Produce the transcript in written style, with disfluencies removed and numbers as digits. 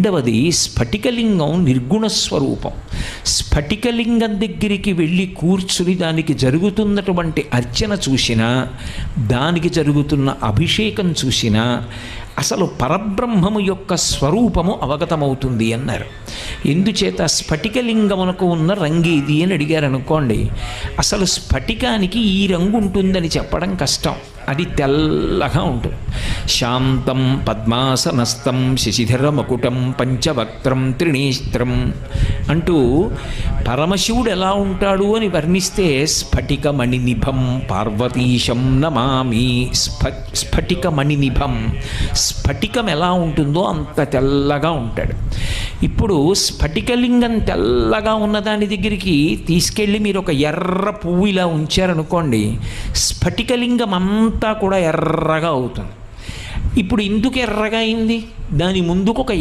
రెండవది స్ఫటికలింగం నిర్గుణ స్వరూపం. స్ఫటికలింగం దగ్గరికి వెళ్ళి కూర్చుని దానికి జరుగుతున్నటువంటి అర్చన చూసినా, దానికి జరుగుతున్న అభిషేకం చూసినా అసలు పరబ్రహ్మము యొక్క స్వరూపము అవగతమవుతుంది అన్నారు. ఎందుచేత స్ఫటికలింగమునకు ఉన్న రంగేది అని అడిగారు అనుకోండి, అసలు స్ఫటికానికి ఈ రంగు ఉంటుందని చెప్పడం కష్టం. అది తెల్లగా ఉంటుంది. శాంతం పద్మాసనస్థం శశిధర మకుటం పంచవక్త్రం త్రినేత్రం అంటూ పరమశివుడు ఎలా ఉంటాడు అని వర్ణిస్తే స్ఫటిక మణినిభం పార్వతీశం నమామి. స్ఫటిక మణినిభం, స్ఫటికం ఎలా ఉంటుందో అంత తెల్లగా ఉంటాడు. ఇప్పుడు స్ఫటికలింగం తెల్లగా ఉన్నదాని దగ్గరికి తీసుకెళ్ళి మీరు ఒక ఎర్ర పువ్వు ఇలా ఉంచారనుకోండి, స్ఫటికలింగం అంతా కూడా ఎర్రగా అవుతుంది. ఇప్పుడు ఎందుకు ఎర్రగా అయింది? దాని ముందుకు ఒక